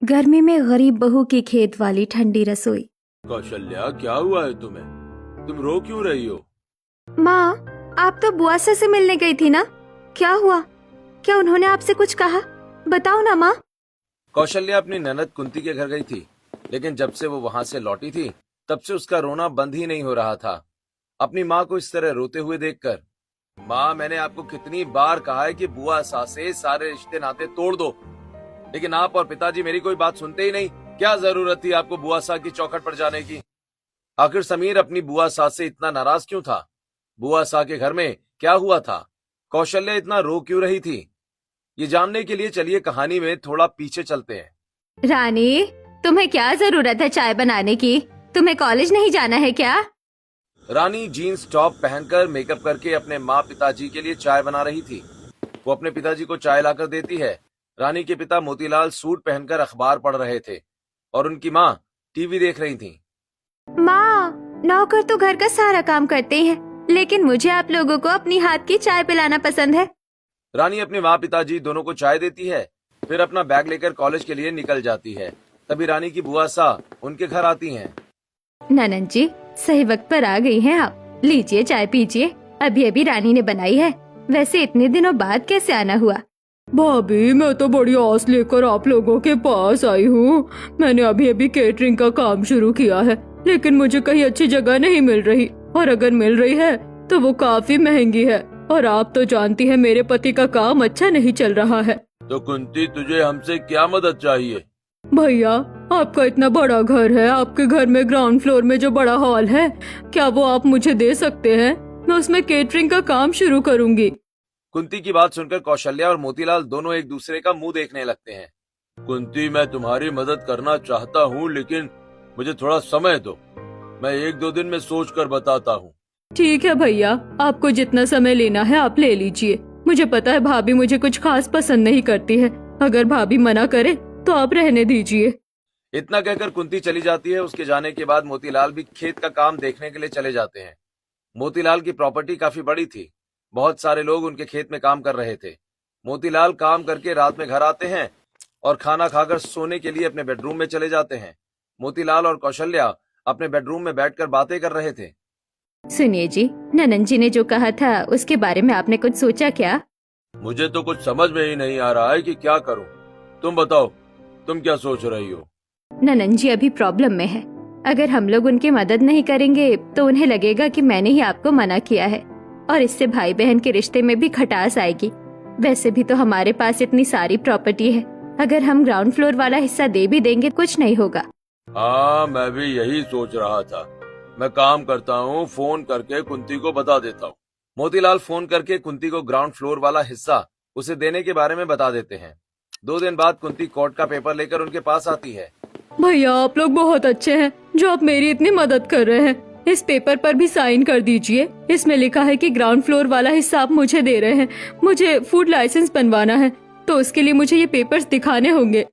गर्मी में गरीब बहू की खेत वाली ठंडी रसोई। कौशल्या, क्या हुआ है तुम्हें? तुम रो क्यों रही हो? माँ, आप तो बुआ से मिलने गई थी ना? क्या हुआ? क्या उन्होंने आपसे कुछ कहा? बताओ ना माँ। कौशल्या अपनी ननद कुंती के घर गई थी, लेकिन जब से वो वहां से लौटी थी तब से उसका रोना बंद ही नहीं हो रहा था। अपनी माँ को इस तरह रोते हुए देखकर। माँ, मैंने आपको कितनी बार कहा है कि बुआ सासे सारे रिश्ते नाते तोड़ दो, लेकिन आप और पिताजी मेरी कोई बात सुनते ही नहीं। क्या जरूरत थी आपको बुआ सा की चौखट पर जाने की? आखिर समीर अपनी बुआ सा से इतना नाराज क्यों था? बुआ सा के घर में क्या हुआ था? कौशल्या इतना रो क्यों रही थी? ये जानने के लिए चलिए कहानी में थोड़ा पीछे चलते हैं। रानी, तुम्हें क्या जरूरत है चाय बनाने की? तुम्हें कॉलेज नहीं जाना है क्या? रानी जीन्स टॉप पहनकर मेकअप करके अपने माँ पिताजी के लिए चाय बना रही थी। वो अपने पिताजी को चाय लाकर देती है। रानी के पिता मोतीलाल सूट पहनकर अखबार पढ़ रहे थे और उनकी माँ टीवी देख रही थी। माँ, नौकर तो घर का सारा काम करते हैं, लेकिन मुझे आप लोगों को अपनी हाथ की चाय पिलाना पसंद है। रानी अपने माँ पिताजी दोनों को चाय देती है, फिर अपना बैग लेकर कॉलेज के लिए निकल जाती है। तभी रानी की बुआ सा उनके घर आती हैं। ननद जी, सही वक्त पर आ गई हैं आप। लीजिए चाय पीजिए, अभी अभी रानी ने बनाई है। वैसे इतने दिनों बाद कैसे आना हुआ? भाभी, मैं तो बड़ी आस लेकर आप लोगों के पास आई हूँ। मैंने अभी अभी केटरिंग का काम शुरू किया है, लेकिन मुझे कहीं अच्छी जगह नहीं मिल रही, और अगर मिल रही है तो वो काफी महंगी है। और आप तो जानती हैं मेरे पति का काम अच्छा नहीं चल रहा है। तो कुंती, तुझे हमसे क्या मदद चाहिए? भैया, आपका इतना बड़ा घर है, आपके घर में ग्राउंड फ्लोर में जो बड़ा हॉल है, क्या वो आप मुझे दे सकते हैं? मैं उसमें केटरिंग का काम शुरू करूँगी। कुंती की बात सुनकर कौशल्या और मोतीलाल दोनों एक दूसरे का मुंह देखने लगते हैं। कुंती, मैं तुम्हारी मदद करना चाहता हूँ, लेकिन मुझे थोड़ा समय दो। मैं 1-2 दिन में सोच कर बताता हूँ। ठीक है भैया, आपको जितना समय लेना है आप ले लीजिए। मुझे पता है भाभी मुझे कुछ खास पसंद नहीं करती है। अगर भाभी मना करे तो आप रहने दीजिए। इतना कहकर कुंती चली जाती है। उसके जाने के बाद मोतीलाल भी खेत का काम देखने के लिए चले जाते हैं। मोतीलाल की प्रॉपर्टी काफी बड़ी थी। बहुत सारे लोग उनके खेत में काम कर रहे थे। मोतीलाल काम करके रात में घर आते हैं और खाना खाकर सोने के लिए अपने बेडरूम में चले जाते हैं। मोतीलाल और कौशल्या अपने बेडरूम में बैठकर बातें कर रहे थे। सुनिए जी, ननद जी ने जो कहा था उसके बारे में आपने कुछ सोचा क्या? मुझे तो कुछ समझ में ही नहीं आ रहा है कि क्या करूं। तुम बताओ, तुम क्या सोच रही हो? ननद जी अभी प्रॉब्लम में है। अगर हम लोग उनकी मदद नहीं करेंगे तो उन्हें लगेगा कि मैंने ही आपको मना किया है, और इससे भाई बहन के रिश्ते में भी खटास आएगी। वैसे भी तो हमारे पास इतनी सारी प्रॉपर्टी है, अगर हम ग्राउंड फ्लोर वाला हिस्सा दे भी देंगे कुछ नहीं होगा। हाँ, मैं भी यही सोच रहा था। मैं काम करता हूँ, फोन करके कुंती को बता देता हूँ। मोतीलाल फोन करके कुंती को ग्राउंड फ्लोर वाला हिस्सा उसे देने के बारे में बता देते हैं। 2 दिन बाद कुंती कोर्ट का पेपर लेकर उनके पास आती है। भैया, आप लोग बहुत अच्छे हैं जो आप मेरी इतनी मदद कर रहे हैं। इस पेपर पर भी साइन कर दीजिए। इसमें लिखा है कि ग्राउंड फ्लोर वाला हिस्सा आप मुझे दे रहे हैं। मुझे फूड लाइसेंस बनवाना है, तो उसके लिए मुझे ये पेपर्स दिखाने होंगे।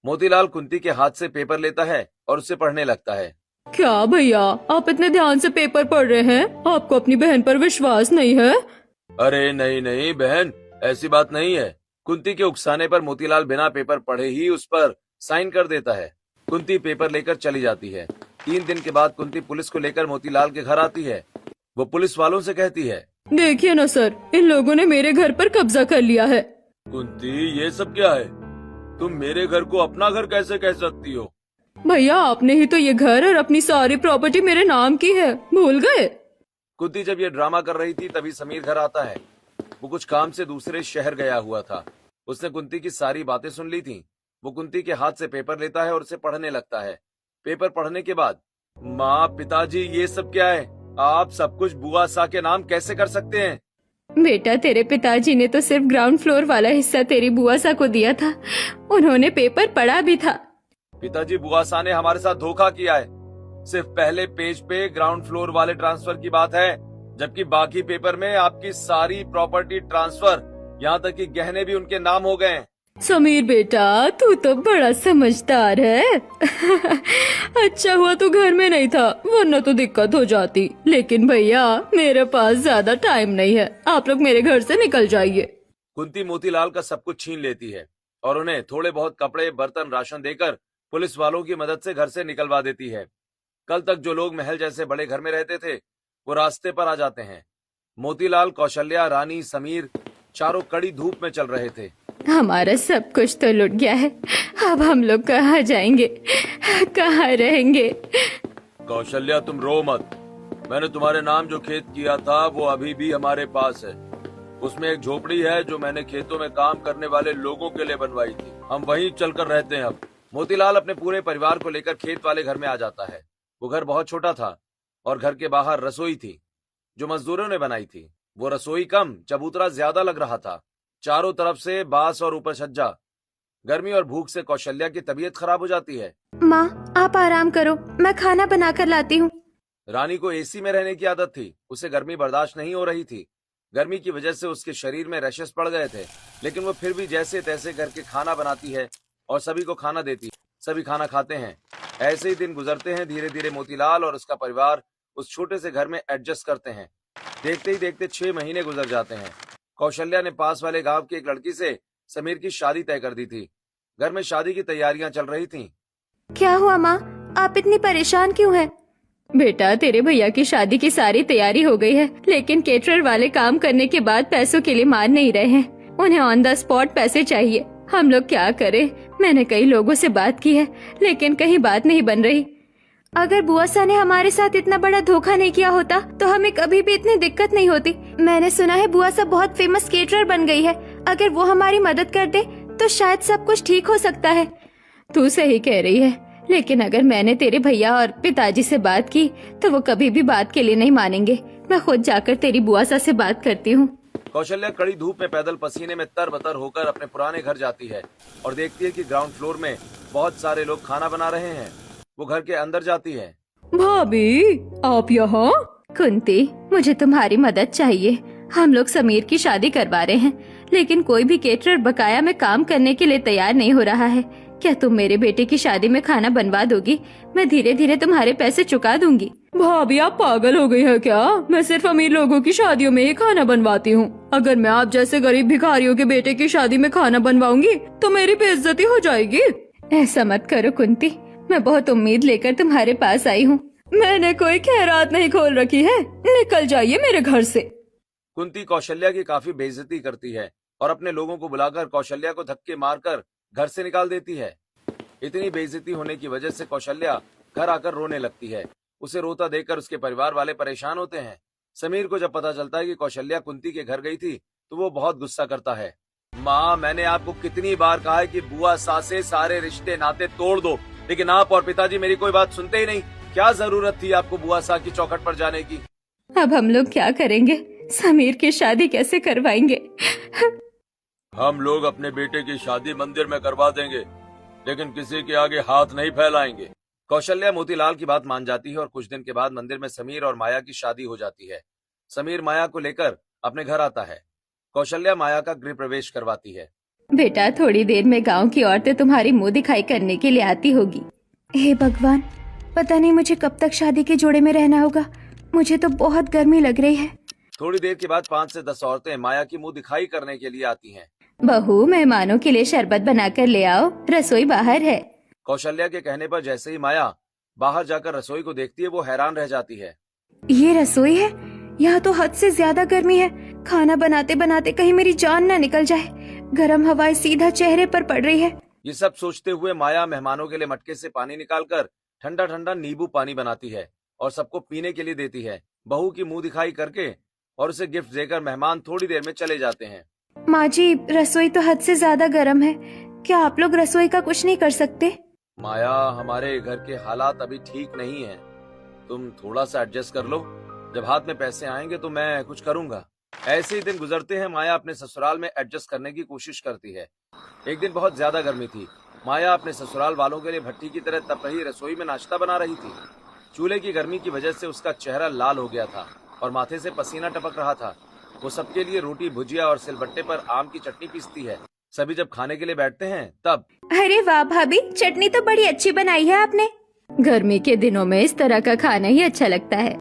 मोतीलाल कुंती के हाथ से पेपर लेता है और उसे पढ़ने लगता है। क्या भैया, आप इतने ध्यान से पेपर पढ़ रहे हैं? आपको अपनी बहन पर विश्वास नहीं है? अरे नहीं नहीं बहन, ऐसी बात नहीं है। कुंती के उकसाने पर मोतीलाल बिना पेपर पढ़े ही उस पर साइन कर देता है। कुंती पेपर लेकर चली जाती है। 3 दिन के बाद कुंती पुलिस को लेकर मोतीलाल के घर आती है। वो पुलिस वालों से कहती है, देखिए ना सर, इन लोगों ने मेरे घर पर कब्जा कर लिया है। कुंती, ये सब क्या है? तुम मेरे घर को अपना घर कैसे कह सकती हो? भैया, आपने ही तो ये घर और अपनी सारी प्रॉपर्टी मेरे नाम की है, भूल गए? कुंती जब ये ड्रामा कर रही थी तभी समीर घर आता है। वो कुछ काम से दूसरे शहर गया हुआ था। उसने कुंती की सारी बातें सुन ली थी। वो कुंती के हाथ से पेपर लेता है और उसे पढ़ने लगता है। पेपर पढ़ने के बाद, माँ, पिताजी, ये सब क्या है? आप सब कुछ बुआ सा के नाम कैसे कर सकते हैं? बेटा, तेरे पिताजी ने तो सिर्फ ग्राउंड फ्लोर वाला हिस्सा तेरी बुआ सा को दिया था। उन्होंने पेपर पढ़ा भी था। पिताजी, बुआ सा ने हमारे साथ धोखा किया है। सिर्फ पहले पेज पे ग्राउंड फ्लोर वाले ट्रांसफर की बात है, जबकि बाकी पेपर में आपकी सारी प्रॉपर्टी ट्रांसफर, यहाँ तक कि गहने भी उनके नाम हो गए हैं। समीर बेटा, तू तो बड़ा समझदार है। अच्छा हुआ तू घर में नहीं था, वरना तो दिक्कत हो जाती। लेकिन भैया, मेरे पास ज्यादा टाइम नहीं है, आप लोग मेरे घर से निकल जाइए। कुंती मोतीलाल का सब कुछ छीन लेती है। और उन्हें थोड़े बहुत कपड़े, बर्तन, राशन देकर पुलिस वालों की मदद से घर से निकलवा देती है। कल तक जो लोग महल जैसे बड़े घर में रहते थे वो रास्ते पर आ जाते हैं। मोतीलाल, कौशल्या, रानी, समीर चारों कड़ी धूप में चल रहे थे। हमारा सब कुछ तो लुट गया है। अब हम लोग कहाँ जाएंगे, कहाँ रहेंगे? कौशल्या, तुम रो मत। मैंने तुम्हारे नाम जो खेत किया था वो अभी भी हमारे पास है। उसमें एक झोपड़ी है जो मैंने खेतों में काम करने वाले लोगों के लिए बनवाई थी। हम वहीं चलकर रहते हैं अब। मोतीलाल अपने पूरे परिवार को लेकर खेत वाले घर में आ जाता है। वो घर बहुत छोटा था और घर के बाहर रसोई थी जो मजदूरों ने बनाई थी। वो रसोई कम, चबूतरा ज्यादा लग रहा था। चारों तरफ से बांस और ऊपर छज्जा। गर्मी और भूख से कौशल्या की तबीयत खराब हो जाती है। माँ, आप आराम करो, मैं खाना बना कर लाती हूँ। रानी को एसी में रहने की आदत थी। उसे गर्मी बर्दाश्त नहीं हो रही थी। गर्मी की वजह से उसके शरीर में रैशेस पड़ गए थे, लेकिन वो फिर भी जैसे तैसे करके खाना बनाती है और सभी को खाना देती है। सभी खाना खाते हैं। ऐसे ही दिन गुजरते हैं। धीरे धीरे मोतीलाल और उसका परिवार उस छोटे से घर में एडजस्ट करते हैं। देखते ही देखते 6 महीने गुजर जाते हैं। कौशल्या ने पास वाले गांव की एक लड़की से समीर की शादी तय कर दी थी। घर में शादी की तैयारियां चल रही थीं। क्या हुआ माँ, आप इतनी परेशान क्यों हैं? बेटा, तेरे भैया की शादी की सारी तैयारी हो गई है, लेकिन केटरर वाले काम करने के बाद पैसों के लिए मान नहीं रहे हैं। उन्हें ऑन द स्पॉट पैसे चाहिए। हम लोग क्या करें? मैंने कई लोगों से बात की है, लेकिन कहीं बात नहीं बन रही। अगर बुआ सा ने हमारे साथ इतना बड़ा धोखा नहीं किया होता तो हमें कभी भी इतनी दिक्कत नहीं होती। मैंने सुना है बुआ सा बहुत फेमस केटरर बन गई है। अगर वो हमारी मदद कर दे तो शायद सब कुछ ठीक हो सकता है। तू सही कह रही है, लेकिन अगर मैंने तेरे भैया और पिताजी से बात की तो वो कभी भी बात के लिए नहीं मानेंगे। मैं खुद जाकर तेरी बुआ सा से बात करती हूँ। कौशल्या कड़ी धूप में पैदल पसीने में तरबतर होकर अपने पुराने घर जाती है और देखती है कि ग्राउंड फ्लोर में बहुत सारे लोग खाना बना रहे हैं। वो घर के अंदर जाती है। भाभी, आप यहाँ? कुंती, मुझे तुम्हारी मदद चाहिए। हम लोग समीर की शादी करवा रहे हैं, लेकिन कोई भी केटरर बकाया में काम करने के लिए तैयार नहीं हो रहा है। क्या तुम मेरे बेटे की शादी में खाना बनवा दोगी? मैं धीरे धीरे तुम्हारे पैसे चुका दूंगी। भाभी, आप पागल हो गई है क्या? मैं सिर्फ अमीर लोगों की शादियों में ही खाना बनवाती हूँ। अगर मैं आप जैसे गरीब भिखारियों के बेटे की शादी में खाना बनवाऊंगी तो मेरी बेइज्जती हो जाएगी। ऐसा मत करो कुंती, मैं बहुत उम्मीद लेकर तुम्हारे पास आई हूँ। मैंने कोई खैरात नहीं खोल रखी है। निकल जाइए मेरे घर से। कुंती कौशल्या की काफी बेइज्जती करती है और अपने लोगों को बुलाकर कौशल्या को धक्के मारकर घर से निकाल देती है। इतनी बेइज्जती होने की वजह से कौशल्या घर आकर रोने लगती है। उसे रोता देखकर उसके परिवार वाले परेशान होते हैं। समीर को जब पता चलता है कि कौशल्या कुंती के घर गई थी तो वो बहुत गुस्सा करता है। माँ, मैंने आपको कितनी बार कहा है कि बुआ सास से सारे रिश्ते नाते तोड़ दो, लेकिन आप और पिताजी मेरी कोई बात सुनते ही नहीं। क्या जरूरत थी आपको बुआ सा की चौखट पर जाने की? अब हम लोग क्या करेंगे? समीर की शादी कैसे करवाएंगे? हम लोग अपने बेटे की शादी मंदिर में करवा देंगे, लेकिन किसी के आगे हाथ नहीं फैलाएंगे। कौशल्या मोतीलाल की बात मान जाती है और कुछ दिन के बाद मंदिर में समीर और माया की शादी हो जाती है। समीर माया को लेकर अपने घर आता है। कौशल्या माया का गृह प्रवेश करवाती है। बेटा, थोड़ी देर में गांव की औरतें तुम्हारी मुंह दिखाई करने के लिए आती होगी। हे भगवान, पता नहीं मुझे कब तक शादी के जोड़े में रहना होगा। मुझे तो बहुत गर्मी लग रही है। थोड़ी देर के बाद 5 से 10 औरतें माया की मुंह दिखाई करने के लिए आती हैं। बहू, मेहमानों के लिए शरबत बनाकर ले आओ, रसोई बाहर है। कौशल्या के कहने पर जैसे ही माया बाहर जाकर रसोई को देखती है वो हैरान रह जाती है। ये रसोई है? यहाँ तो हद से ज्यादा गर्मी है। खाना बनाते बनाते कहीं मेरी जान ना निकल जाए। गर्म हवाएं सीधा चेहरे पर पड़ रही है। ये सब सोचते हुए माया मेहमानों के लिए मटके से पानी निकालकर ठंडा ठंडा नींबू पानी बनाती है और सबको पीने के लिए देती है। बहू की मुंह दिखाई करके और उसे गिफ्ट देकर मेहमान थोड़ी देर में चले जाते हैं। माँ जी, रसोई तो हद से ज्यादा गर्म है। क्या आप लोग रसोई का कुछ नहीं कर सकते? माया, हमारे घर के हालात अभी ठीक नहीं है। तुम थोड़ा सा एडजस्ट कर लो। जब हाथ में पैसे आएंगे तो मैं कुछ करूंगा। ऐसे ही दिन गुजरते हैं। माया अपने ससुराल में एडजस्ट करने की कोशिश करती है। एक दिन बहुत ज्यादा गर्मी थी। माया अपने ससुराल वालों के लिए भट्टी की तरह तप रही रसोई में नाश्ता बना रही थी। चूल्हे की गर्मी की वजह से उसका चेहरा लाल हो गया था और माथे से पसीना टपक रहा था। वो सबके लिए रोटी, भुजिया और सिलबट्टे पर आम की चटनी पीसती है। सभी जब खाने के लिए बैठते हैं तब, अरे वाह भाभी, चटनी तो बड़ी अच्छी बनाई है आपने। गर्मी के दिनों में इस तरह का खाना ही अच्छा लगता है।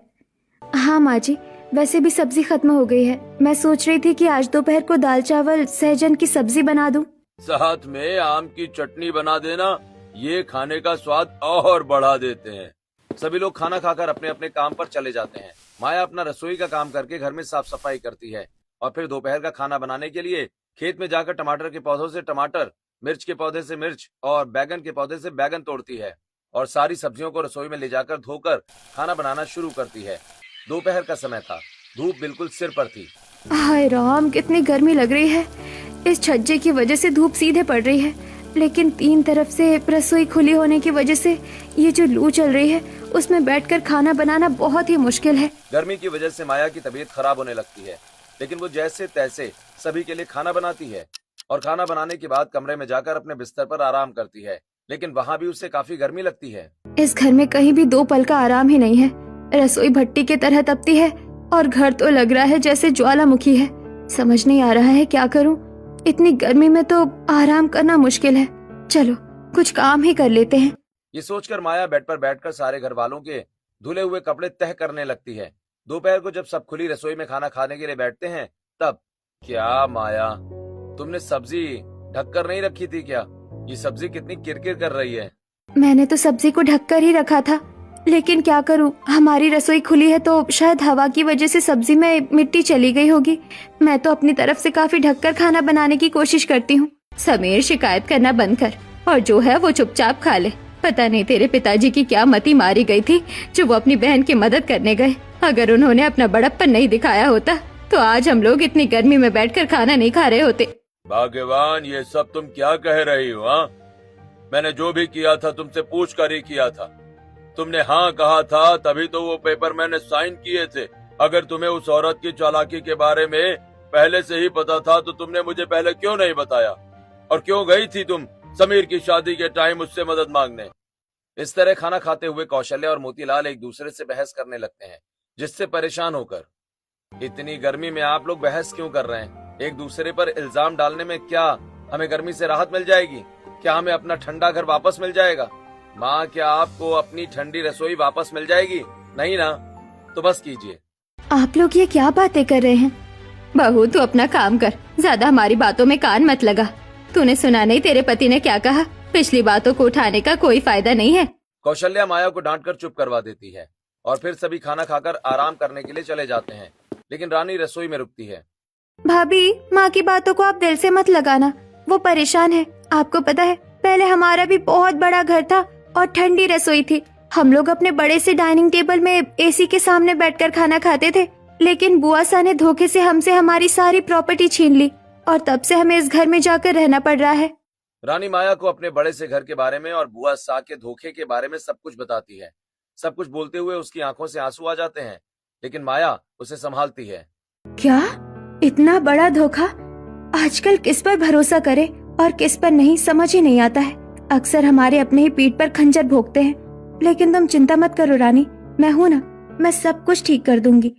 हाँ माँ जी, वैसे भी सब्जी खत्म हो गई है। मैं सोच रही थी कि आज दोपहर को दाल चावल सहजन की सब्जी बना दूं। साथ में आम की चटनी बना देना, ये खाने का स्वाद और बढ़ा देते हैं। सभी लोग खाना खाकर अपने अपने काम पर चले जाते हैं। माया अपना रसोई का काम करके घर में साफ सफाई करती है और फिर दोपहर का खाना बनाने के लिए खेत में जाकर टमाटर के पौधों से टमाटर, मिर्च के पौधे से मिर्च और बैगन के पौधे से बैगन तोड़ती है और सारी सब्जियों को रसोई में ले जाकर धोकर खाना बनाना शुरू करती है। दोपहर का समय था, धूप बिल्कुल सिर पर थी। हाय राम, कितनी गर्मी लग रही है। इस छज्जे की वजह से धूप सीधे पड़ रही है, लेकिन तीन तरफ से रसोई खुली होने की वजह से ये जो लू चल रही है उसमें बैठकर खाना बनाना बहुत ही मुश्किल है। गर्मी की वजह से माया की तबीयत खराब होने लगती है, लेकिन वो जैसे तैसे सभी के लिए खाना बनाती है और खाना बनाने के बाद कमरे में जाकर अपने बिस्तर पर आराम करती है, लेकिन वहाँ भी उसे काफी गर्मी लगती है। इस घर में कहीं भी दो पल का आराम ही नहीं है। रसोई भट्टी की तरह तपती है और घर तो लग रहा है जैसे ज्वालामुखी है। समझ नहीं आ रहा है क्या करूं। इतनी गर्मी में तो आराम करना मुश्किल है। चलो कुछ काम ही कर लेते हैं। ये सोचकर माया बेड पर बैठकर सारे घर वालों के धुले हुए कपड़े तह करने लगती है। दोपहर को जब सब खुली रसोई में खाना खाने के लिए बैठते हैं तब, क्या माया, तुमने सब्जी ढककर नहीं रखी थी क्या? ये सब्जी कितनी किरकिर कर रही है। मैंने तो सब्जी को ढककर ही रखा था, लेकिन क्या करूं, हमारी रसोई खुली है तो शायद हवा की वजह से सब्जी में मिट्टी चली गई होगी। मैं तो अपनी तरफ से काफी ढककर खाना बनाने की कोशिश करती हूँ। समीर, शिकायत करना बंद कर और जो है वो चुपचाप खा ले। पता नहीं तेरे पिताजी की क्या मति मारी गई थी जो वो अपनी बहन की मदद करने गए। अगर उन्होंने अपना बड़प्पन नहीं दिखाया होता तो आज हम लोग इतनी गर्मी में बैठकर खाना नहीं खा रहे होते। भगवान, ये सब तुम क्या कह रही हो? हाँ, मैंने जो भी किया था तुमसे पूछ कर ही किया था। तुमने हाँ कहा था तभी तो वो पेपर मैंने साइन किए थे। अगर तुम्हें उस औरत की चालाकी के बारे में पहले से ही पता था तो तुमने मुझे पहले क्यों नहीं बताया? और क्यों गई थी तुम समीर की शादी के टाइम उससे मदद मांगने? इस तरह खाना खाते हुए कौशल्या और मोतीलाल एक दूसरे से बहस करने लगते हैं, जिससे परेशान होकर, इतनी गर्मी में आप लोग बहस क्यों कर रहे हैं? एक दूसरे पर इल्जाम डालने में क्या हमें गर्मी से राहत मिल जाएगी? क्या हमें अपना ठंडा घर वापस मिल जाएगा? माँ, क्या आपको अपनी ठंडी रसोई वापस मिल जाएगी? नहीं ना? तो बस कीजिए। आप लोग ये क्या बातें कर रहे हैं? बहू, तू अपना काम कर, ज्यादा हमारी बातों में कान मत लगा। तूने सुना नहीं तेरे पति ने क्या कहा? पिछली बातों को उठाने का कोई फायदा नहीं है। कौशल्या माया को डांटकर चुप करवा देती है और फिर सभी खाना खाकर आराम करने के लिए चले जाते हैं, लेकिन रानी रसोई में रुकती है। भाभी, माँ की बातों को आप दिल से मत लगाना, वो परेशान है। आपको पता है, पहले हमारा भी बहुत बड़ा घर था और ठंडी रसोई थी। हम लोग अपने बड़े से डाइनिंग टेबल में एसी के सामने बैठकर खाना खाते थे, लेकिन बुआ सा ने धोखे से हमसे हमारी सारी प्रॉपर्टी छीन ली और तब से हमें इस घर में जाकर रहना पड़ रहा है। रानी माया को अपने बड़े से घर के बारे में और बुआ सा के धोखे के बारे में सब कुछ बताती है। सब कुछ बोलते हुए उसकी आंखों से आंसू आ जाते हैं, लेकिन माया उसे संभालती है। क्या? इतना बड़ा धोखा? आजकल किस पर भरोसा करे और किस पर नहीं, समझ ही नहीं आता है। अक्सर हमारे अपने ही पीठ पर खंजर भोंकते हैं, लेकिन तुम चिंता मत करो रानी, मैं हूँ ना, मैं सब कुछ ठीक कर दूंगी।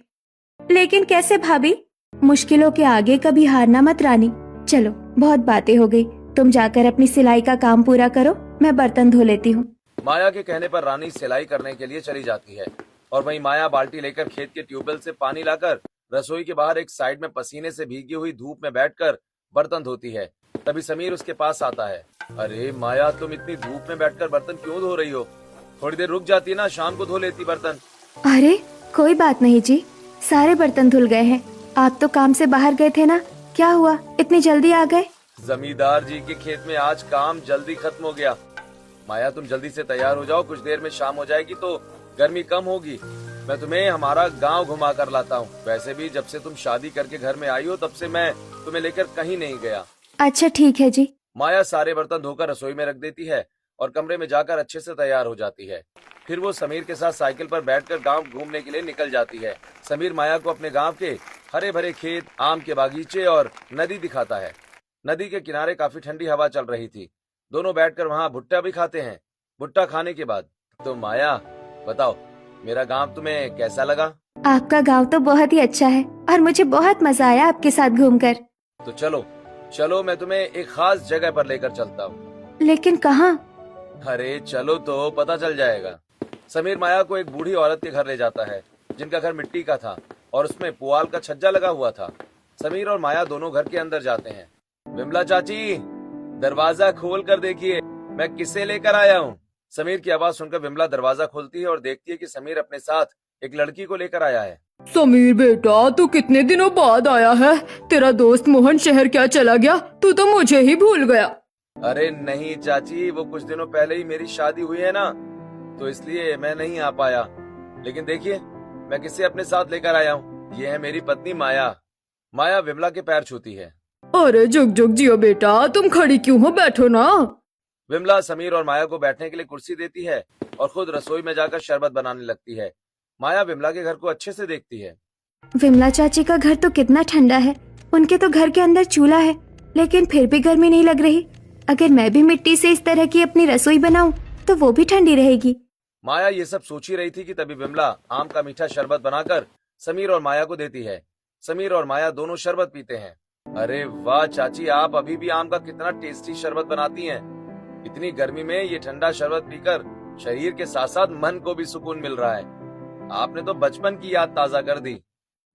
लेकिन कैसे भाभी? मुश्किलों के आगे कभी हारना मत रानी। चलो, बहुत बातें हो गई, तुम जाकर अपनी सिलाई का काम पूरा करो, मैं बर्तन धो लेती हूँ। माया के कहने पर रानी सिलाई करने के लिए चली जाती है और वहीं माया बाल्टी लेकर खेत के ट्यूबवेल से पानी लाकर रसोई के बाहर एक साइड में पसीने से भीगी हुई धूप में बैठकर बर्तन धोती है। तभी समीर उसके पास आता है। अरे माया, तुम इतनी धूप में बैठकर बर्तन क्यों धो रही हो? थोड़ी देर रुक जाती ना, शाम को धो लेती बर्तन। अरे कोई बात नहीं जी, सारे बर्तन धुल गए हैं। आप तो काम से बाहर गए थे ना, क्या हुआ, इतनी जल्दी आ गए? जमींदार जी के खेत में आज काम जल्दी खत्म हो गया। माया, तुम जल्दी से तैयार हो जाओ, कुछ देर में शाम हो जाएगी तो गर्मी कम होगी। मैं तुम्हें हमारा गांव घुमा कर लाता हूँ। वैसे भी जब से तुम शादी करके घर में आई हो तब से मैं तुम्हें लेकर कहीं नहीं गया। अच्छा ठीक है जी। माया सारे बर्तन धोकर रसोई में रख देती है और कमरे में जाकर अच्छे से तैयार हो जाती है। फिर वो समीर के साथ साइकिल पर बैठकर गांव घूमने के लिए निकल जाती है। समीर माया को अपने गांव के हरे भरे खेत, आम के बागीचे और नदी दिखाता है। नदी के किनारे काफी ठंडी हवा चल रही थी। दोनों बैठकर वहाँ भुट्टा भी खाते हैं। भुट्टा खाने के बाद, तो माया बताओ, मेरा गांव तुम्हें कैसा लगा? आपका गांव तो बहुत ही अच्छा है और मुझे बहुत मजा आया आपके साथ घूमकर। तो चलो चलो, मैं तुम्हें एक खास जगह पर लेकर चलता हूँ। लेकिन कहाँ? अरे चलो तो पता चल जाएगा। समीर माया को एक बूढ़ी औरत के घर ले जाता है, जिनका घर मिट्टी का था और उसमें पुआल का छज्जा लगा हुआ था। समीर और माया दोनों घर के अंदर जाते हैं। विमला चाची, दरवाजा खोल कर देखिए, मैं किसे लेकर आया हूँ। समीर की आवाज सुनकर विमला दरवाजा खोलती है और देखती है कि समीर अपने साथ एक लड़की को लेकर आया है। समीर बेटा, तू कितने दिनों बाद आया है? तेरा दोस्त मोहन शहर क्या चला गया? तू तो मुझे ही भूल गया। अरे नहीं चाची, वो कुछ दिनों पहले ही मेरी शादी हुई है ना, तो इसलिए मैं नहीं आ पाया। लेकिन देखिए मैं किसे अपने साथ लेकर आया हूँ। ये है मेरी पत्नी माया। माया विमला के पैर छूती है। अरे जुग जुग जियो बेटा, तुम खड़ी क्यों हो? बैठो ना। विमला समीर और माया को बैठने के लिए कुर्सी देती है और खुद रसोई में जाकर शरबत बनाने लगती है। माया विमला के घर को अच्छे से देखती है। विमला चाची का घर तो कितना ठंडा है। उनके तो घर के अंदर चूल्हा है, लेकिन फिर भी गर्मी नहीं लग रही। अगर मैं भी मिट्टी से इस तरह की अपनी रसोई बनाऊं तो वो भी ठंडी रहेगी। माया ये सब सोच ही रही थी कि तभी विमला आम का मीठा शरबत बनाकर समीर और माया को देती है। समीर और माया दोनों शरबत पीते हैं। अरे वाह चाची, आप अभी भी आम का कितना टेस्टी शरबत बनाती हैं। इतनी गर्मी में ये ठंडा शरबत पीकर शरीर के साथ साथ मन को भी सुकून मिल रहा है। आपने तो बचपन की याद ताजा कर दी।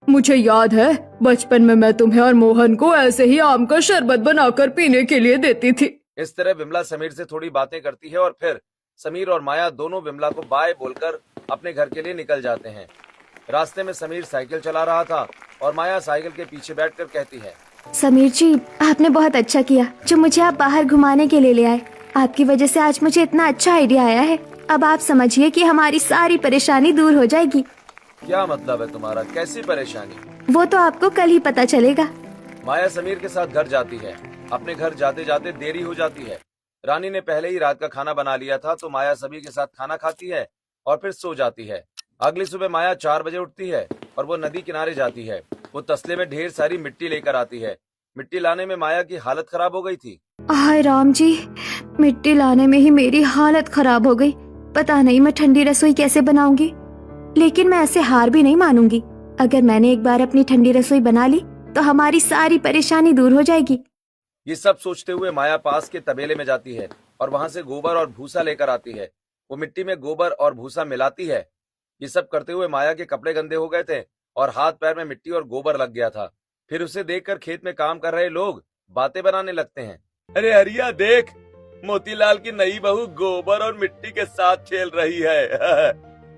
मुझे याद है, बचपन में मैं तुम्हें और मोहन को ऐसे ही आम का शरबत बनाकर पीने के लिए देती थी। इस तरह विमला समीर से थोड़ी बातें करती है और फिर समीर और माया दोनों विमला को बाय बोलकर अपने घर के लिए निकल जाते हैं। रास्ते में समीर साइकिल चला रहा था और माया साइकिल के पीछे बैठकर कहती है, समीर जी, आपने बहुत अच्छा किया जो मुझे आप बाहर घुमाने के लिए ले आए। आपकी वजह से आज मुझे इतना अच्छा आइडिया आया है। अब आप समझिए कि हमारी सारी परेशानी दूर हो जाएगी। क्या मतलब है तुम्हारा? कैसी परेशानी? वो तो आपको कल ही पता चलेगा। माया समीर के साथ घर जाती है। अपने घर जाते जाते देरी हो जाती है। रानी ने पहले ही रात का खाना बना लिया था, तो माया सभी के साथ खाना खाती है और फिर सो जाती है। अगली सुबह माया 4 बजे उठती है और वो नदी किनारे जाती है। वो तसले में ढेर सारी मिट्टी लेकर आती है। मिट्टी लाने में माया की हालत खराब हो गई थी। हाय राम जी, मिट्टी लाने में ही मेरी हालत खराब हो गई। पता नहीं मैं ठंडी रसोई कैसे बनाऊंगी, लेकिन मैं ऐसे हार भी नहीं मानूंगी। अगर मैंने एक बार अपनी ठंडी रसोई बना ली तो हमारी सारी परेशानी दूर हो जाएगी। ये सब सोचते हुए माया पास के तबेले में जाती है और वहां से गोबर और भूसा लेकर आती है। वो मिट्टी में गोबर और भूसा मिलाती है। ये सब करते हुए माया के कपड़े गंदे हो गए थे और हाथ पैर में मिट्टी और गोबर लग गया था। फिर उसे देखकर खेत में काम कर रहे लोग बातें बनाने लगते हैं। अरे हरिया देख, मोतीलाल की नई बहू गोबर और मिट्टी के साथ खेल रही है।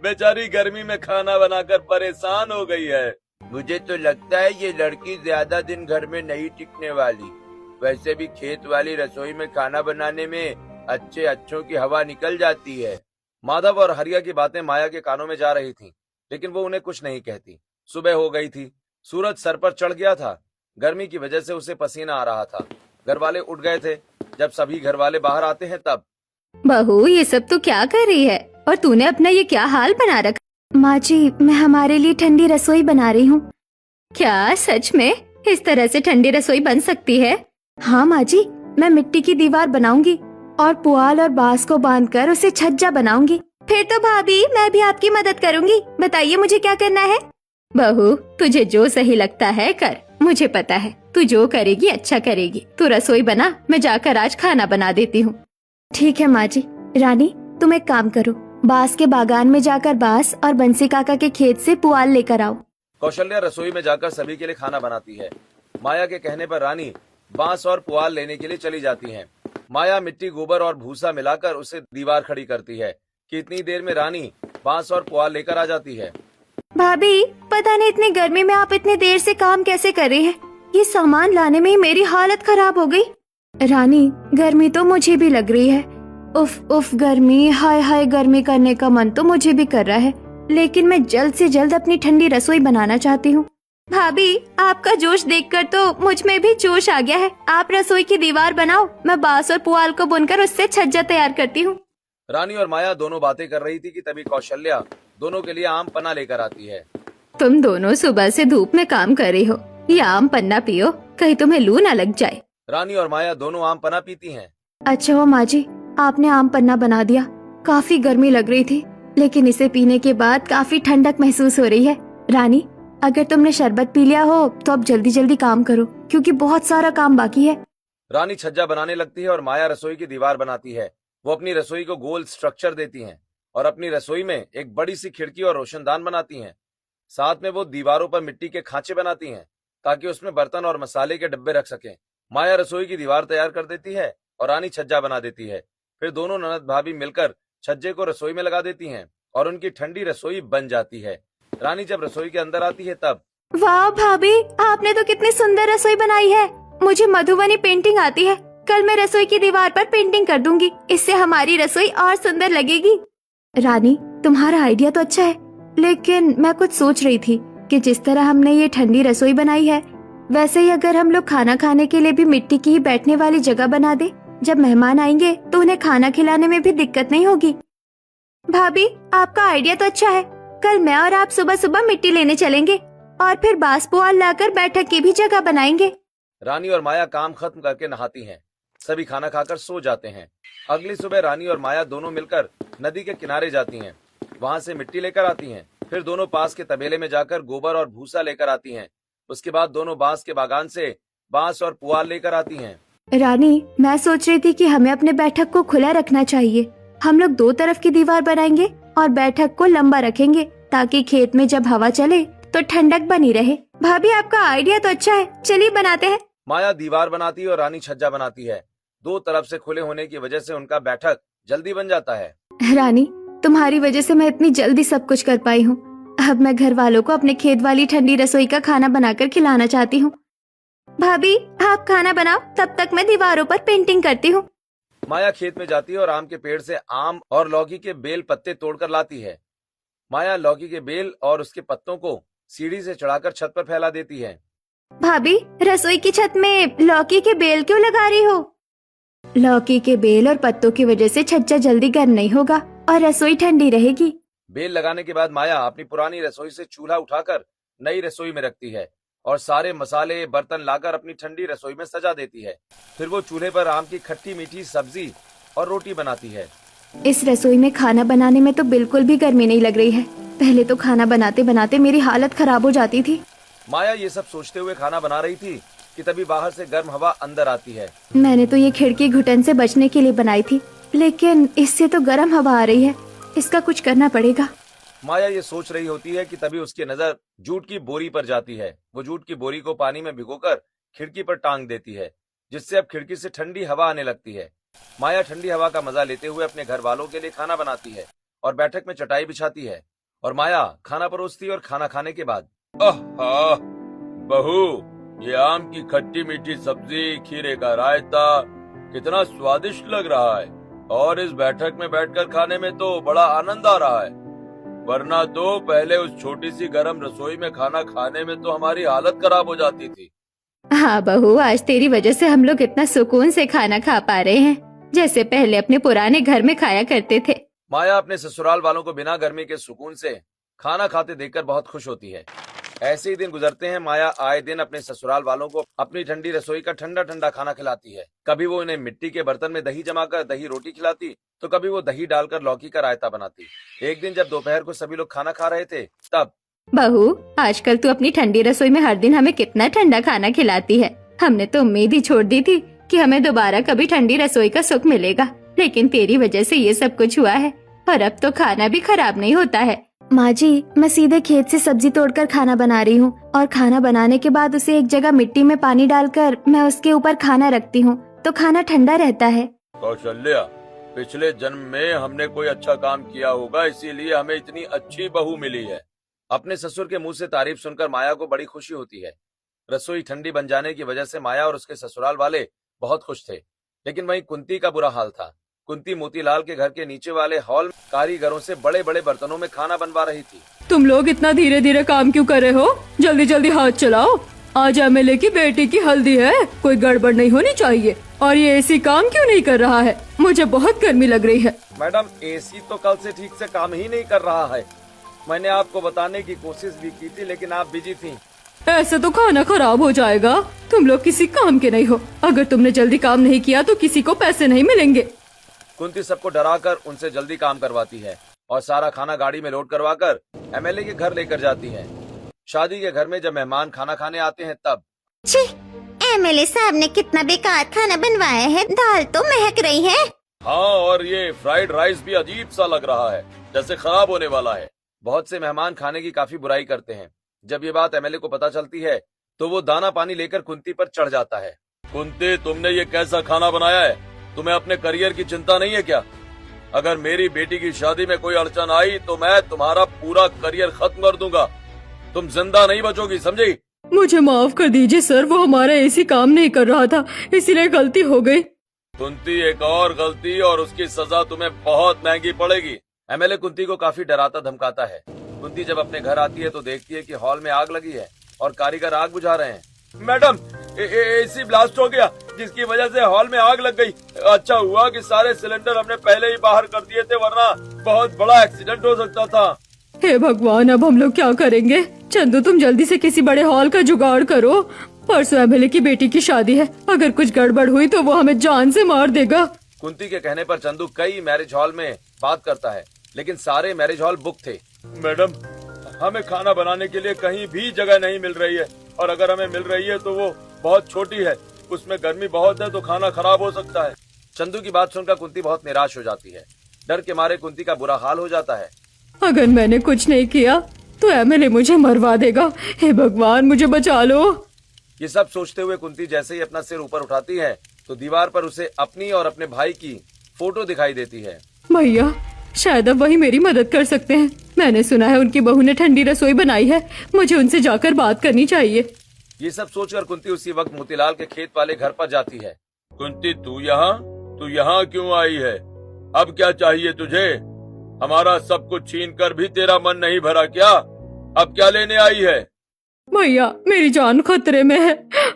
बेचारी गर्मी में खाना बनाकर परेशान हो गई है। मुझे तो लगता है ये लड़की ज्यादा दिन घर में नहीं टिकने वाली। वैसे भी खेत वाली रसोई में खाना बनाने में अच्छों की हवा निकल जाती है। माधव और हरिया की बातें माया के कानों में जा रही थीं, लेकिन वो उन्हें कुछ नहीं कहती। सुबह हो गई थी। सूरज सर पर चढ़ गया था। गर्मी की वजह से उसे पसीना आ रहा था। घर वाले उठ गए थे। जब सभी घर वाले बाहर आते हैं तब, बहू, ये सब तो क्या कर रही है और तूने अपना ये क्या हाल बना रखा? माँ जी, मैं हमारे लिए ठंडी रसोई बना रही हूँ। क्या सच में इस तरह से ठंडी रसोई बन सकती है? हाँ माँ जी, मैं मिट्टी की दीवार बनाऊंगी और पुआल और बांस को बांधकर उसे छज्जा बनाऊंगी। फिर तो भाभी, मैं भी आपकी मदद करूंगी। बताइए मुझे क्या करना है? बहू, तुझे जो सही लगता है कर। मुझे पता है तू जो करेगी अच्छा करेगी। तू रसोई बना, मैं जाकर आज खाना बना देती हूँ। ठीक है माँ जी। रानी, तुम एक काम करो, बांस के बागान में जाकर बांस और बंसी काका के खेत से पुआल लेकर आओ। कौशल्या रसोई में जाकर सभी के लिए खाना बनाती है। माया के कहने पर रानी बांस और पुआल लेने के लिए चली जाती हैं। माया मिट्टी, गोबर और भूसा मिलाकर उसे दीवार खड़ी करती है कि इतनी देर में रानी बांस और पुआल लेकर आ जाती है। भाभी, पता नहीं इतनी गर्मी में आप इतनी देर से काम कैसे कर रही हैं? ये सामान लाने में ही मेरी हालत खराब हो गई। रानी, गर्मी तो मुझे भी लग रही है। उफ उफ गर्मी, हाय हाय, गर्मी करने का मन तो मुझे भी कर रहा है, लेकिन मैं जल्द से जल्द अपनी ठंडी रसोई बनाना चाहती हूँ। भाभी, आपका जोश देखकर तो मुझ में भी जोश आ गया है। आप रसोई की दीवार बनाओ, मैं बांस और पुआल को बुनकर उससे छज्जा तैयार करती हूँ। रानी और माया दोनों बातें कर रही थी कि तभी कौशल्या दोनों के लिए आम पन्ना लेकर आती है। तुम दोनों सुबह से धूप में काम कर रही हो, ये आम पन्ना पियो, कहीं तुम्हें लू ना लग जाए। रानी और माया दोनों आम पन्ना पीती हैं। अच्छा हो माँ जी, आपने आम पन्ना बना दिया। काफी गर्मी लग रही थी, लेकिन इसे पीने के बाद काफी ठंडक महसूस हो रही है। रानी, अगर तुमने शरबत पी लिया हो तो अब जल्दी जल्दी काम करो, क्योंकि बहुत सारा काम बाकी है। रानी छज्जा बनाने लगती है और माया रसोई की दीवार बनाती है। वो अपनी रसोई को गोल स्ट्रक्चर देती हैं और अपनी रसोई में एक बड़ी सी खिड़की और रोशनदान बनाती हैं। साथ में वो दीवारों पर मिट्टी के खांचे बनाती हैं ताकि उसमें बर्तन और मसाले के डब्बे रख सकें। माया रसोई की दीवार तैयार कर देती है और रानी छज्जा बना देती है। फिर दोनों ननद भाभी मिलकर छज्जे को रसोई में लगा देती हैं और उनकी ठंडी रसोई बन जाती है। रानी जब रसोई के अंदर आती है तब वाह भाभी, आपने तो कितनी सुंदर रसोई बनाई है। मुझे मधुबनी पेंटिंग आती है। कल मैं रसोई की दीवार पर पेंटिंग कर दूंगी, इससे हमारी रसोई और सुंदर लगेगी। रानी, तुम्हारा आइडिया तो अच्छा है, लेकिन मैं कुछ सोच रही थी कि जिस तरह हमने ये ठंडी रसोई बनाई है, वैसे ही अगर हम लोग खाना खाने के लिए भी मिट्टी की ही बैठने वाली जगह बना दे, जब मेहमान आएंगे तो उन्हें खाना खिलाने में भी दिक्कत नहीं होगी। भाभी, आपका आइडिया तो अच्छा है। कल मैं और आप सुबह सुबह मिट्टी लेने चलेंगे और फिर बांस पुआल लाकर बैठक की भी जगह बनाएंगे। रानी और माया काम खत्म करके नहाती हैं। सभी खाना खाकर सो जाते हैं। अगली सुबह रानी और माया दोनों मिलकर नदी के किनारे जाती हैं। वहां से मिट्टी लेकर आती हैं। फिर दोनों पास के तबेले में जाकर गोबर और भूसा लेकर आती हैं। उसके बाद दोनों बांस के बागान से बांस और पुआल लेकर आती हैं। रानी, मैं सोच रही थी कि हमें अपने बैठक को खुला रखना चाहिए। हम लोग दो तरफ की दीवार बनाएंगे और बैठक को लंबा रखेंगे, ताकि खेत में जब हवा चले तो ठंडक बनी रहे। भाभी, आपका आइडिया तो अच्छा है, चलिए बनाते हैं। माया दीवार बनाती है और रानी छज्जा बनाती है। दो तरफ से खुले होने की वजह से उनका बैठक जल्दी बन जाता है। रानी, तुम्हारी वजह से मैं इतनी जल्दी सब कुछ कर पाई हूँ। अब मैं घर वालों को अपने खेत वाली ठंडी रसोई का खाना बनाकर खिलाना चाहती हूँ। भाभी, आप खाना बनाओ, तब तक मैं दीवारों पर पेंटिंग करती हूँ। माया खेत में जाती है और आम के पेड़ से आम और लौकी के बेल पत्ते तोड़कर लाती है। माया लौकी के बेल और उसके पत्तों को सीढ़ी से चढ़ाकर छत पर फैला देती है। भाभी, रसोई की छत में लौकी के बेल क्यों लगा रही हो? लौकी के बेल और पत्तों की वजह से छज्जा जल्दी गर्म नहीं होगा और रसोई ठंडी रहेगी। बेल लगाने के बाद माया अपनी पुरानी रसोई से चूल्हा उठाकर नई रसोई में रखती है और सारे मसाले बर्तन लाकर अपनी ठंडी रसोई में सजा देती है। फिर वो चूल्हे पर आम की खट्टी मीठी सब्जी और रोटी बनाती है। इस रसोई में खाना बनाने में तो बिल्कुल भी गर्मी नहीं लग रही है। पहले तो खाना बनाते बनाते मेरी हालत खराब हो जाती थी। माया ये सब सोचते हुए खाना बना रही थी कि तभी बाहर से गर्म हवा अंदर आती है। मैंने तो ये खिड़की घुटन से बचने के लिए बनाई थी, लेकिन इससे तो गर्म हवा आ रही है। इसका कुछ करना पड़ेगा। माया ये सोच रही होती है कि तभी उसकी नजर जूट की बोरी पर जाती है। वो जूट की बोरी को पानी में भिगोकर खिड़की पर टांग देती है, जिससे अब खिड़की से ठंडी हवा आने लगती है। माया ठंडी हवा का मजा लेते हुए अपने घर वालों के लिए खाना बनाती है और बैठक में चटाई बिछाती है। और माया खाना परोसती है और खाना खाने के बाद, आहा, बहू, ये आम की खट्टी मीठी सब्जी, खीरे का रायता कितना स्वादिष्ट लग रहा है और इस बैठक में बैठकर खाने में तो बड़ा आनंद आ रहा है। वरना तो पहले उस छोटी सी गर्म रसोई में खाना खाने में तो हमारी हालत खराब हो जाती थी। हाँ बहू, आज तेरी वजह से हम लोग इतना सुकून से खाना खा पा रहे हैं, जैसे पहले अपने पुराने घर में खाया करते थे। माया अपने ससुराल वालों को बिना गर्मी के सुकून से खाना खाते देखकर बहुत खुश होती है। ऐसे ही दिन गुजरते हैं। माया आए दिन अपने ससुराल वालों को अपनी ठंडी रसोई का ठंडा ठंडा खाना खिलाती है। कभी वो उन्हें मिट्टी के बर्तन में दही जमाकर दही रोटी खिलाती, तो कभी वो दही डालकर लौकी का रायता बनाती। एक दिन जब दोपहर को सभी लोग खाना खा रहे थे तब, बहू, आजकल तू अपनी ठंडी रसोई में हर दिन हमें कितना ठंडा खाना खिलाती है। हमने तो उम्मीद ही छोड़ दी थी कि हमें दोबारा कभी ठंडी रसोई का सुख मिलेगा, लेकिन तेरी वजह से ये सब कुछ हुआ है और अब तो खाना भी खराब नहीं होता है। माँ जी, मैं सीधे खेत से सब्जी तोड़कर खाना बना रही हूँ और खाना बनाने के बाद उसे एक जगह मिट्टी में पानी डालकर मैं उसके ऊपर खाना रखती हूँ, तो खाना ठंडा रहता है। कौशल्या, पिछले जन्म में हमने कोई अच्छा काम किया होगा, इसीलिए हमें इतनी अच्छी बहू मिली है। अपने ससुर के मुंह से तारीफ सुनकर माया को बड़ी खुशी होती है। रसोई ठंडी बन जाने की वजह से माया और उसके ससुराल वाले बहुत खुश थे, लेकिन वहीं कुंती का बुरा हाल था। कुंती मोतीलाल के घर के नीचे वाले हॉल कारीगरों से बड़े बड़े बर्तनों में खाना बनवा रही थी। तुम लोग इतना धीरे धीरे काम क्यों कर रहे हो? जल्दी जल्दी हाथ चलाओ। आज एमएलए की बेटी की हल्दी है, कोई गड़बड़ नहीं होनी चाहिए। और ये एसी काम क्यों नहीं कर रहा है? मुझे बहुत गर्मी लग रही है। मैडम, एसी तो कल से ठीक से काम ही नहीं कर रहा है। मैंने आपको बताने की कोशिश भी की थी, लेकिन आप बिजी थी। ऐसे तो खाना खराब हो जाएगा। तुम लोग किसी काम के नहीं हो। अगर तुमने जल्दी काम नहीं किया तो किसी को पैसे नहीं मिलेंगे। कुंती सबको डराकर उनसे जल्दी काम करवाती है और सारा खाना गाड़ी में लोड करवाकर एमएलए के घर लेकर जाती है। शादी के घर में जब मेहमान खाना खाने आते हैं तब, छी, एमएलए साहब ने कितना बेकार खाना बनवाया है। दाल तो महक रही है। हाँ, और ये फ्राइड राइस भी अजीब सा लग रहा है, जैसे खराब होने वाला है। बहुत से मेहमान खाने की काफी बुराई करते हैं। जब ये बात एमएलए को पता चलती है तो वो दाना पानी लेकर कुंती पर चढ़ जाता है। कुंती, तुमने ये कैसा खाना बनाया है? तुम्हें अपने करियर की चिंता नहीं है क्या? अगर मेरी बेटी की शादी में कोई अड़चन आई तो मैं तुम्हारा पूरा करियर खत्म कर दूंगा। तुम जिंदा नहीं बचोगी, समझी? मुझे माफ कर दीजिए सर, वो हमारा एसी काम नहीं कर रहा था, इसीलिए गलती हो गई। कुंती, एक और गलती और उसकी सजा तुम्हें बहुत महंगी पड़ेगी। एमएलए कुंती को काफी डराता धमकाता है। कुंती जब अपने घर आती है तो देखती है कि हॉल में आग लगी है और कारीगर आग बुझा रहे हैं। मैडम, एसी ब्लास्ट हो गया, जिसकी वजह से हॉल में आग लग गई। अच्छा हुआ कि सारे सिलेंडर हमने पहले ही बाहर कर दिए थे, वरना बहुत बड़ा एक्सीडेंट हो सकता था। हे भगवान, अब हम लोग क्या करेंगे? चंदू, तुम जल्दी से किसी बड़े हॉल का जुगाड़ करो। परसों एमएलए की बेटी की शादी है, अगर कुछ गड़बड़ हुई तो वो हमें जान से मार देगा। कुंती के कहने पर चंदू कई मैरिज हॉल में बात करता है, लेकिन सारे मैरिज हॉल बुक थे। मैडम, हमें खाना बनाने के लिए कहीं भी जगह नहीं मिल रही है, और अगर हमें मिल रही है तो वो बहुत छोटी है, उसमें गर्मी बहुत है तो खाना खराब हो सकता है। चंदू की बात सुनकर कुंती बहुत निराश हो जाती है। डर के मारे कुंती का बुरा हाल हो जाता है। अगर मैंने कुछ नहीं किया तो एमएलए मुझे मरवा देगा। हे भगवान, मुझे बचा लो। ये सब सोचते हुए कुंती जैसे ही अपना सिर ऊपर उठाती है तो दीवार पर उसे अपनी और अपने भाई की फोटो दिखाई देती है। भैया, शायद अब वही मेरी मदद कर सकते हैं। मैंने सुना है उनकी बहू ने ठंडी रसोई बनाई है, मुझे उनसे जाकर बात करनी चाहिए। ये सब सोचकर कुंती उसी वक्त मोतीलाल के खेत वाले घर पर जाती है। कुंती, तू यहाँ क्यों आई है? अब क्या चाहिए तुझे? हमारा सब कुछ छीन कर भी तेरा मन नहीं भरा क्या? अब क्या लेने आई है? भैया, मेरी जान खतरे में है,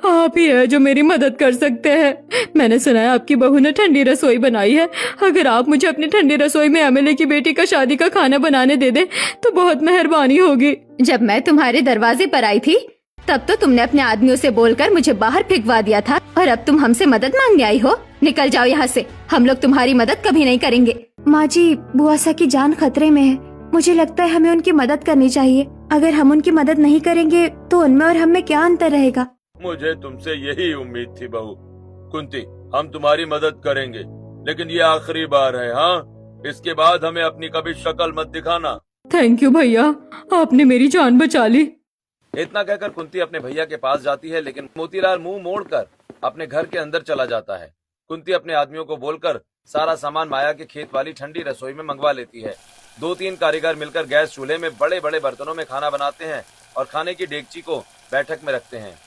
आप ही है जो मेरी मदद कर सकते हैं। मैंने सुना है आपकी बहू ने ठंडी रसोई बनाई है, अगर आप मुझे अपनी ठंडी रसोई में एमएलए की बेटी का शादी का खाना बनाने दे दे तो बहुत मेहरबानी होगी। जब मैं तुम्हारे दरवाजे पर आई थी तब तो तुमने अपने आदमियों से बोलकर मुझे बाहर फेंकवा दिया था, और अब तुम हमसे मदद मांगने आई हो? निकल जाओ यहाँ से, हम लोग तुम्हारी मदद कभी नहीं करेंगे। माँ जी, बुआसा की जान खतरे में है, मुझे लगता है हमें उनकी मदद करनी चाहिए। अगर हम उनकी मदद नहीं करेंगे तो उनमें और हम में क्या अंतर रहेगा? मुझे तुमसे यही उम्मीद थी बहू। कुंती, हम तुम्हारी मदद करेंगे, लेकिन ये आखिरी बार है। हाँ, इसके बाद हमें अपनी कभी शक्ल मत दिखाना। थैंक यू भैया, आपने मेरी जान बचा ली। इतना कहकर कुंती अपने भैया के पास जाती है, लेकिन मोतीलाल मुंह मोड़कर अपने घर के अंदर चला जाता है। कुंती अपने आदमियों को बोलकर सारा सामान माया के खेत वाली ठंडी रसोई में मंगवा लेती है। 2-3 कारीगर मिलकर गैस चूल्हे में बड़े बड़े बर्तनों में खाना बनाते हैं और खाने की डेगची को बैठक में रखते हैं।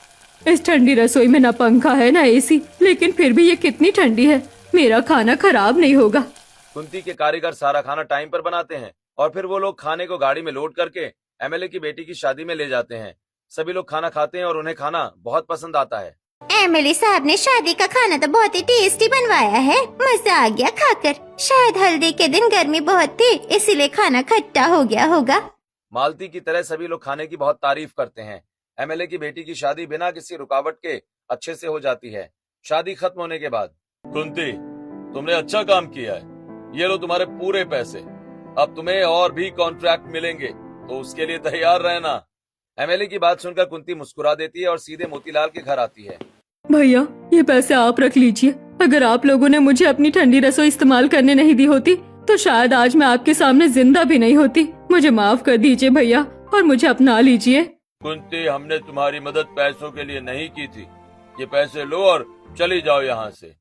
इस ठंडी रसोई में ना पंखा है ना एसी, लेकिन फिर भी ये कितनी ठंडी है, मेरा खाना खराब नहीं होगा। कुंती के कारीगर सारा खाना टाइम पर बनाते हैं और फिर वो लोग खाने को गाड़ी में लोड करके एमएलए की बेटी की शादी में ले जाते हैं। सभी लोग खाना खाते हैं और उन्हें खाना बहुत पसंद आता है। एमएलए साहब ने शादी का खाना तो बहुत ही टेस्टी बनवाया है, मजा आ गया खाकर। शायद हल्दी के दिन गर्मी बहुत थी, इसीलिए खाना खट्टा हो गया होगा। मालती की तरह सभी लोग खाने की बहुत तारीफ करते हैं। एमएलए की बेटी की शादी बिना किसी रुकावट के अच्छे से हो जाती है। शादी खत्म होने के बाद, कुंती, तुमने अच्छा काम किया है, ये लो तुम्हारे पूरे पैसे। अब तुम्हें और भी कॉन्ट्रैक्ट मिलेंगे, तो उसके लिए तैयार रहना। एमएलए की बात सुनकर कुंती मुस्कुरा देती है और सीधे मोतीलाल के घर आती है। भैया, ये पैसे आप रख लीजिए। अगर आप लोगों ने मुझे अपनी ठंडी रसोई इस्तेमाल करने नहीं दी होती तो शायद आज मैं आपके सामने जिंदा भी नहीं होती। मुझे माफ कर दीजिए भैया, और मुझे अपना लीजिए। कुंती, हमने तुम्हारी मदद पैसों के लिए नहीं की थी। ये पैसे लो और चली जाओ यहाँ से।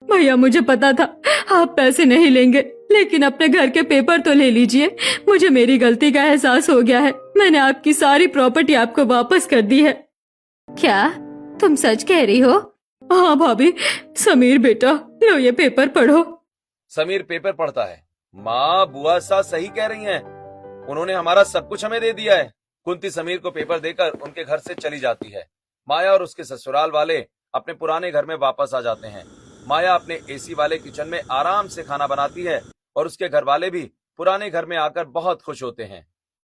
भैया, मुझे पता था आप पैसे नहीं लेंगे, लेकिन अपने घर के पेपर तो ले लीजिए। मुझे मेरी गलती का एहसास हो गया है, मैंने आपकी सारी प्रॉपर्टी आपको वापस कर दी है। क्या तुम सच कह रही हो? हाँ भाभी। समीर बेटा, लो ये पेपर पढ़ो। समीर पेपर पढ़ता है। माँ, बुआ सास सही कह रही हैं, उन्होंने हमारा सब कुछ हमें दे दिया है। कुंती समीर को पेपर देकर उनके घर से चली जाती है। माया और उसके ससुराल वाले अपने पुराने घर में वापस आ जाते हैं। माया अपने एसी वाले किचन में आराम से खाना बनाती है और उसके घर वाले भी पुराने घर में आकर बहुत खुश होते हैं।